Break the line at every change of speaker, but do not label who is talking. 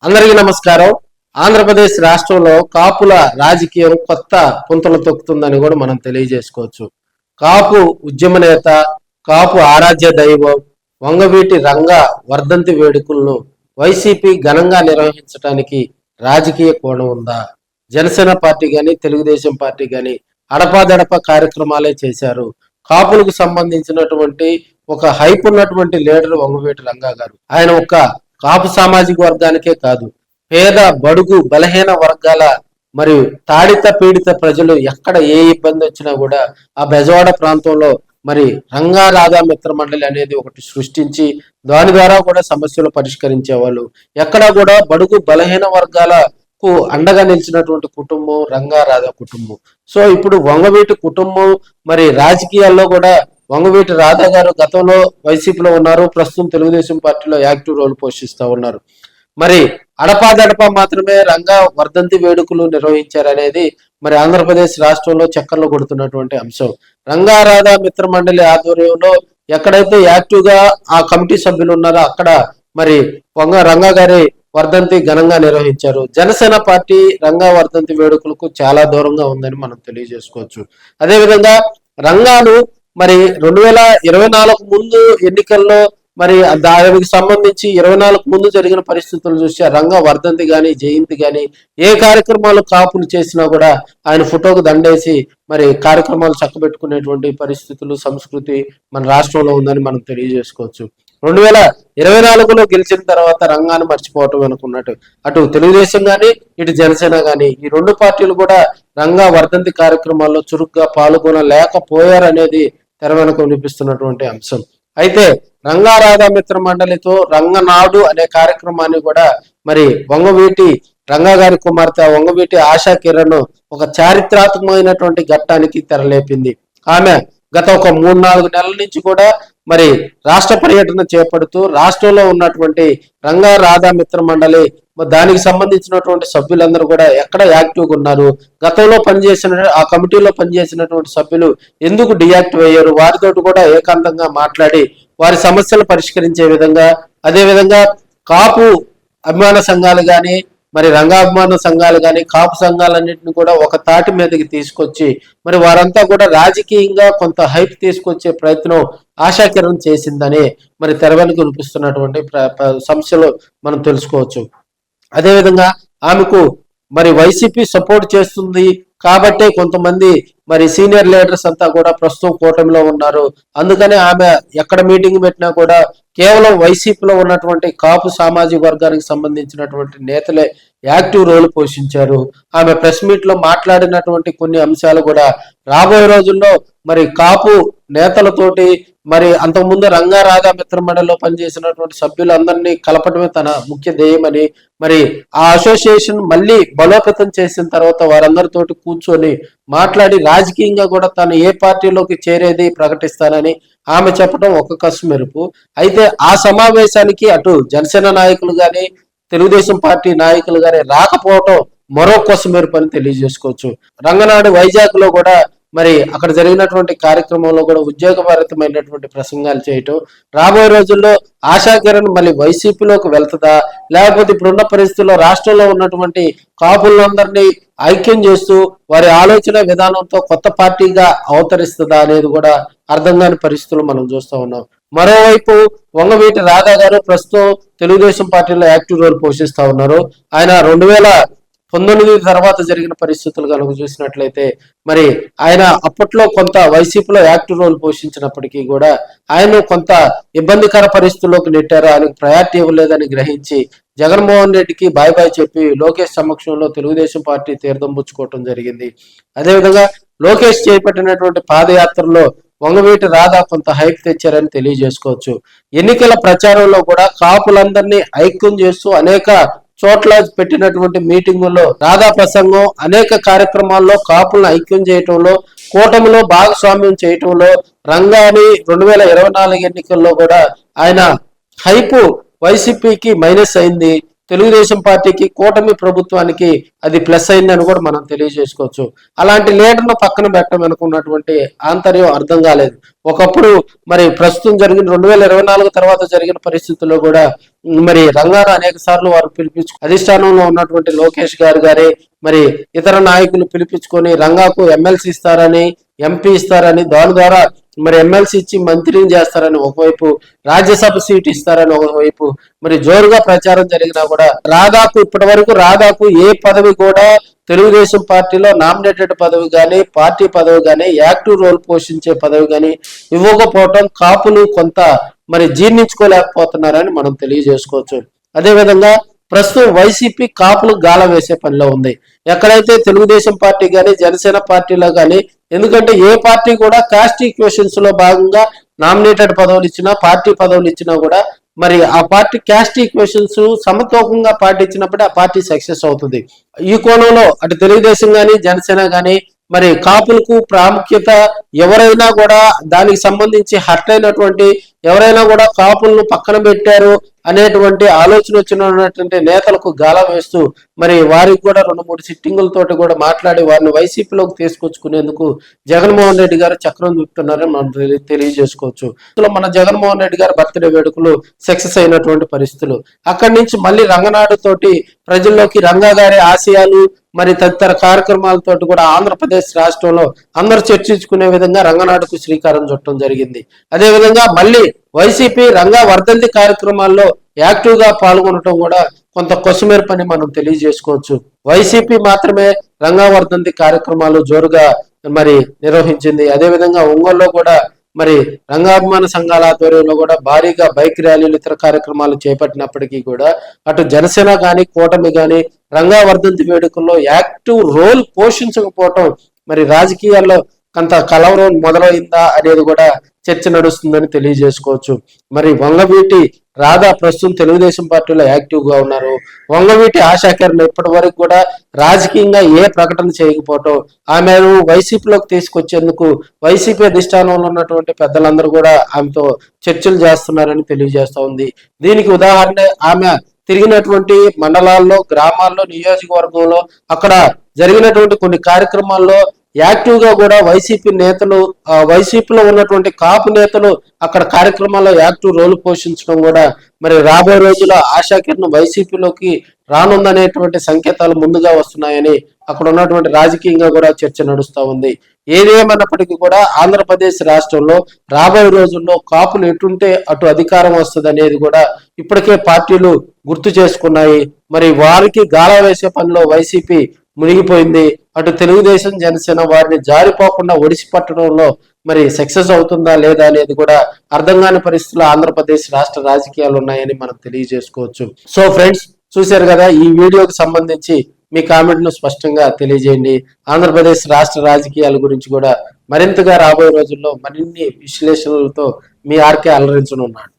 అందరికీ నమస్కారం. ఆంధ్రప్రదేశ్ రాష్ట్రంలో కాపుల రాజకీయం కొత్త పుంతలు తొక్కుతుందని కూడా మనం తెలియజేసుకోవచ్చు. కాపు ఉద్యమ నేత, కాపు ఆరాధ్య దైవం వంగవీటి రంగా వర్ధంతి వేడుకలను వైసీపీ ఘనంగా నిర్వహించడానికి రాజకీయ కోణం ఉందా? జనసేన పార్టీ కానీ తెలుగుదేశం పార్టీ కానీ అడపాదడప కార్యక్రమాలే చేశారు. కాపులకు సంబంధించినటువంటి ఒక హైప్ ఉన్నటువంటి లీడర్ వంగవీటి రంగా గారు. ఆయన ఒక కాపు సామాజిక వర్గానికే కాదు, పేద బడుగు బలహీన వర్గాల మరియు తాడిత పీడిత ప్రజలు ఎక్కడ ఏ ఇబ్బంది వచ్చినా కూడా ఆ బెజవాడ ప్రాంతంలో మరి రంగా రాధా మిత్ర మండలి అనేది ఒకటి సృష్టించి దాని ద్వారా కూడా సమస్యలు పరిష్కరించేవాళ్ళు. ఎక్కడ కూడా బడుగు బలహీన వర్గాలకు అండగా నిలిచినటువంటి కుటుంబం రంగా రాధా కుటుంబం. సో ఇప్పుడు వంగవీటి కుటుంబం మరి రాజకీయాల్లో కూడా వంగవీటి రాధా గారు గతంలో వైసీపీలో ఉన్నారు, ప్రస్తుతం తెలుగుదేశం పార్టీలో యాక్టివ్ రోల్ పోషిస్తూ ఉన్నారు. మరి అడపాదడపా మాత్రమే రంగా వర్ధంతి వేడుకలు నిర్వహించారనేది మరి ఆంధ్రప్రదేశ్ రాష్ట్రంలో చక్కర్లు కొడుతున్నటువంటి అంశం. రంగా రాధా మిత్ర మండలి ఆధ్వర్యంలో ఎక్కడైతే యాక్టివ్ గా ఆ కమిటీ సభ్యులు ఉన్నారో అక్కడ మరి రంగా గారి వర్ధంతి ఘనంగా నిర్వహించారు. జనసేన పార్టీ రంగా వర్ధంతి వేడుకలకు చాలా దూరంగా ఉందని మనం తెలియజేసుకోవచ్చు. అదేవిధంగా రంగాను మరి 2024 ముందు ఎన్నికల్లో మరి దానికి సంబంధించి 24 ముందు జరిగిన పరిస్థితులు చూస్తే రంగా వర్ధంతి గాని జయంతి గాని ఏ కార్యక్రమాలు కాపులు చేసినా కూడా ఆయన ఫోటోకు దండేసి మరి కార్యక్రమాలు చక్కబెట్టుకునేటువంటి పరిస్థితులు సంస్కృతి మన రాష్ట్రంలో ఉందని మనం తెలియజేసుకోవచ్చు. 2024లో గెలిచిన తర్వాత రంగాన్ని మర్చిపోవటం అనుకున్నట్టు అటు తెలుగుదేశం గాని ఇటు జనసేన గాని ఈ రెండు పార్టీలు కూడా రంగా వర్ధంతి కార్యక్రమాల్లో చురుగ్గా పాల్గొనలేకపోయారనేది తెర వెనుక వినిపిస్తున్నటువంటి అంశం. అయితే రంగా రాధా మిత్ర మండలితో రంగనాడు అనే కార్యక్రమాన్ని కూడా మరి వంగవీటి రంగా గారి కుమార్తె వంగవీటి ఆశా కిరణ్ ఒక చారిత్రాత్మకమైనటువంటి ఘట్టానికి తెరలేపింది. ఆమె గత ఒక 3-4 నెలల నుంచి కూడా మరి రాష్ట్ర పర్యటన చేపడుతూ రాష్ట్రంలో ఉన్నటువంటి రంగా రాధా మిత్ర మండలి దానికి సంబంధించినటువంటి సభ్యులందరూ కూడా ఎక్కడ యాక్టివ్గా ఉన్నారు, గతంలో పనిచేసిన ఆ కమిటీలో పనిచేసినటువంటి సభ్యులు ఎందుకు డియాక్టివ్ అయ్యారు, వారితో కూడా ఏకాంతంగా మాట్లాడి వారి సమస్యలు పరిష్కరించే విధంగా, అదేవిధంగా కాపు అభిమాన సంఘాలు కానీ మరి రంగాభిమాన సంఘాలు కానీ కాపు సంఘాలన్నింటినీ కూడా ఒక తాటి మీదకి తీసుకొచ్చి మరి వారంతా కూడా రాజకీయంగా కొంత హైప్ తీసుకొచ్చే ప్రయత్నం ఆశా కిరణ్ చేసిందని మరి తెర వెనుక వినిపిస్తున్నటువంటి సమస్యలు మనం తెలుసుకోవచ్చు. అదేవిధంగా ఆమెకు మరి వైసీపీ సపోర్ట్ చేస్తుంది కాబట్టే కొంతమంది మరి సీనియర్ లీడర్స్ అంతా కూడా ప్రస్తుతం కూటమిలో ఉన్నారు. అందుకని ఆమె ఎక్కడ మీటింగ్ పెట్టినా కూడా కేవలం వైసీపీలో ఉన్నటువంటి కాపు సామాజిక వర్గానికి సంబంధించినటువంటి నేతలే యాక్టివ్ రోల్ పోషించారు. ఆమె ప్రెస్ మీట్ లో మాట్లాడినటువంటి కొన్ని అంశాలు కూడా రాబోయే రోజుల్లో మరి కాపు నేతలతోటి మరి అంతకుముందు రంగా రాధా మిత్ర మండలిలో పనిచేసినటువంటి సభ్యులందరినీ కలపడమే తన ముఖ్య ధ్యేయమని, మరి ఆ అసోసియేషన్ మళ్ళీ బలోపేతం చేసిన తర్వాత వారందరితోటి కూర్చొని మాట్లాడి రాజకీయంగా కూడా తను ఏ పార్టీలోకి చేరేది ప్రకటిస్తానని ఆమె చెప్పడం ఒక కసు మెరుపు. అయితే ఆ సమావేశానికి అటు జనసేన నాయకులు కానీ తెలుగుదేశం పార్టీ నాయకులు కానీ రాకపోవటం మరో కొస మెరుపు అని తెలియజేసుకోవచ్చు. రంగనాడు వైజాగ్ లో కూడా మరి అక్కడ జరిగినటువంటి కార్యక్రమంలో కూడా ఉద్యోగభరితమైనటువంటి ప్రసంగాలు చేయటం, రాబోయే రోజుల్లో ఆశా కిరణ్ మళ్ళీ వైసీపీలోకి వెళ్తుందా లేకపోతే ఇప్పుడున్న పరిస్థితుల్లో రాష్ట్రంలో ఉన్నటువంటి కాపులందరినీ ఐక్యం చేస్తూ వారి ఆలోచన విధానంతో కొత్త పార్టీగా అవతరిస్తుందా అనేది కూడా అర్థం కాని పరిస్థితులు మనం చూస్తూ ఉన్నాం. మరోవైపు వంగవీటి రాధా గారు ప్రస్తుతం తెలుగుదేశం పార్టీలో యాక్టివ్ రోల్ పోషిస్తా ఉన్నారు. ఆయన 2019 తర్వాత జరిగిన పరిస్థితులు కనుక చూసినట్లయితే మరి ఆయన అప్పట్లో కొంత వైసీపీలో యాక్టివ్ రోల్ పోషించినప్పటికీ కూడా ఆయన కొంత ఇబ్బందికర పరిస్థితుల్లోకి నెట్టారు. ఆయనకు ప్రయారిటీ ఇవ్వలేదని గ్రహించి జగన్మోహన్ రెడ్డికి బాయ్ బాయ్ చెప్పి లోకేష్ సమక్షంలో తెలుగుదేశం పార్టీ తీర్థం పుచ్చుకోవటం జరిగింది. అదేవిధంగా లోకేష్ చేపట్టినటువంటి పాదయాత్రలో వంగవీటి రాధా కొంత హైప్ తెచ్చారని తెలియజేసుకోవచ్చు. ఎన్నికల ప్రచారంలో కూడా కాపులందరినీ ఐక్యం చేస్తూ అనేక చోట్ల పెట్టినటువంటి మీటింగుల్లో రాధా ప్రసంగం అనేక కార్యక్రమాల్లో కాపులను ఐక్యం చేయటంలో కూటమిలో భాగస్వామ్యం చేయటంలో రంగాని 2024 ఎన్నికల్లో కూడా ఆయన హైపు వైసీపీకి మైనస్ అయింది. తెలుగుదేశం పార్టీకి, కూటమి ప్రభుత్వానికి అది ప్లస్ అయిందని కూడా మనం తెలియజేసుకోవచ్చు. అలాంటి లీడర్ను పక్కన పెట్టమనుకున్నటువంటి ఆంతర్యం అర్థం కాలేదు. ఒకప్పుడు మరి ప్రస్తుతం జరిగిన 2024 తర్వాత జరిగిన పరిస్థితుల్లో కూడా మరి రంగాను అనేక సార్లు వారు అధిష్టానంలో ఉన్నటువంటి లోకేష్ గారే మరి ఇతర నాయకులు పిలిపించుకొని రంగాకు ఎమ్మెల్సీ ఇస్తారని, ఎంపీ ఇస్తారని, దాని ద్వారా మరి ఎమ్మెల్సీ ఇచ్చి మంత్రిని చేస్తారని ఒకవైపు, రాజ్యసభ సీట్ ఇస్తారని ఒకవైపు మరి జోరుగా ప్రచారం జరిగినా కూడా ఇప్పటి వరకు రాధాకు ఏ పదవి కూడా తెలుగుదేశం పార్టీలో నామినేటెడ్ పదవి కానీ, పార్టీ పదవి కానీ, యాక్టివ్ రోల్ పోషించే పదవి కానీ ఇవ్వకపోవటం కాపులు కొంత మరి జీర్ణించుకోలేకపోతున్నారని మనం తెలియజేసుకోవచ్చు. అదేవిధంగా ప్రస్తుతం వైసీపీ కాపులు గాల వేసే పనిలో ఉంది. ఎక్కడైతే తెలుగుదేశం పార్టీ కానీ, జనసేన పార్టీలో కానీ, ఎందుకంటే ఏ పార్టీ కూడా కాస్ట్ ఈక్వేషన్స్ లో భాగంగా నామినేటెడ్ పదవులు ఇచ్చినా, పార్టీ పదవులు ఇచ్చినా కూడా మరి ఆ పార్టీ క్యాస్ట్ ఈక్వేషన్స్ సమతూకంగా పాటించినప్పుడే ఆ పార్టీ సక్సెస్ అవుతుంది. ఈ కోణంలో అటు తెలుగుదేశం కానీ, జనసేన కానీ మరి కాపులకు ప్రాముఖ్యత, ఎవరైనా కూడా దానికి సంబంధించి హర్ట్ అయినటువంటి ఎవరైనా కూడా కాపులను పక్కన పెట్టారు అనేటువంటి ఆలోచన వచ్చినటువంటి నేతలకు గాలం వేస్తూ మరి వారికి కూడా 2-3 సిట్టింగులతోటి కూడా మాట్లాడి వారిని వైసీపీలోకి తీసుకొచ్చుకునేందుకు జగన్మోహన్ రెడ్డి గారు చక్రం చూపుతున్నారని మనం తెలియజేసుకోవచ్చు. మన జగన్మోహన్ రెడ్డి గారు బర్త్డే వేడుకలు సక్సెస్ అయినటువంటి పరిస్థితులు, అక్కడి నుంచి మళ్ళీ రంగనాడు తోటి ప్రజల్లోకి రంగా గారి ఆశయాలు మరి తదితర కార్యక్రమాలతోటి కూడా ఆంధ్రప్రదేశ్ రాష్ట్రంలో అందరూ చర్చించుకునే విధంగా రంగనాడుకు శ్రీకారం చుట్టడం జరిగింది. అదేవిధంగా మళ్ళీ వైసీపీ రంగా వర్ధంతి కార్యక్రమాల్లో యాక్టివ్ గా పాల్గొనడం కూడా కొంత కొసమెరుపని మనం తెలియజేసుకోవచ్చు. వైసీపీ మాత్రమే రంగా వర్ధంతి కార్యక్రమాలు జోరుగా మరి నిర్వహించింది. అదేవిధంగా ఒంగోలులో కూడా మరి రంగాభిమాన సంఘాల ఆధ్వర్యంలో కూడా భారీగా బైక్ ర్యాలీలు, ఇతర కార్యక్రమాలు చేపట్టినప్పటికీ కూడా అటు జనసేన కానీ, కూటమి కానీ రంగా వర్ధంతి వేడుకల్లో యాక్టివ్ రోల్ పోషించకపోవటం మరి రాజకీయాల్లో కొంత కలవరం మొదలైందా అనేది కూడా చర్చ నడుస్తుందని తెలియజేసుకోవచ్చు. మరి వంగవీటి రాధా ప్రస్తుతం తెలుగుదేశం పార్టీలో యాక్టివ్ గా ఉన్నారు. వంగవీటి ఆశాకిరణ్ ఇప్పటి వరకు కూడా రాజకీయంగా ఏ ప్రకటన చేయకపోవటం, ఆమెను వైసీపీలోకి తీసుకొచ్చేందుకు వైసీపీ అధిష్టానంలో ఉన్నటువంటి పెద్దలందరూ కూడా ఆమెతో చర్చలు చేస్తున్నారని తెలియజేస్తా ఉంది. దీనికి ఉదాహరణ ఆమె తిరిగినటువంటి మండలాల్లో, గ్రామాల్లో, నియోజకవర్గంలో అక్కడ జరిగినటువంటి కొన్ని కార్యక్రమాల్లో యాక్టివ్ గా కూడా వైసీపీ నేతలు, వైసీపీలో ఉన్నటువంటి కాపు నేతలు అక్కడ కార్యక్రమాల్లో యాక్టివ్ రోల్ పోషించడం కూడా మరి రాబోయే రోజుల్లో ఆశాకిరణ్ వైసీపీలోకి రానుందనేటువంటి సంకేతాలు ముందుగా వస్తున్నాయని అక్కడ ఉన్నటువంటి రాజకీయంగా కూడా చర్చ నడుస్తూ ఉంది. ఏదేమన్నప్పటికీ కూడా ఆంధ్రప్రదేశ్ రాష్ట్రంలో రాబోయే రోజుల్లో కాపులు ఎటుంటే అటు అధికారం వస్తుంది అనేది కూడా ఇప్పటికే పార్టీలు గుర్తు చేసుకున్నాయి. మరి వారికి గాలా వేసే పనిలో వైసీపీ మునిగిపోయింది. అటు తెలుగుదేశం, జనసేన వారిని జారిపోకుండా ఒడిసి పట్టడంలో మరి సక్సెస్ అవుతుందా లేదా అనేది కూడా అర్థం కాని పరిస్థితుల్లో ఆంధ్రప్రదేశ్ రాష్ట్ర రాజకీయాలు ఉన్నాయని మనం తెలియజేసుకోవచ్చు. సో ఫ్రెండ్స్, చూశారు కదా, ఈ వీడియోకి సంబంధించి మీ కామెంట్ను స్పష్టంగా తెలియజేయండి. ఆంధ్రప్రదేశ్ రాష్ట్ర రాజకీయాల గురించి కూడా మరింతగా రాబోయే రోజుల్లో మరిన్ని విశ్లేషణలతో మీ ఆర్కే అలరించనున్నాడు.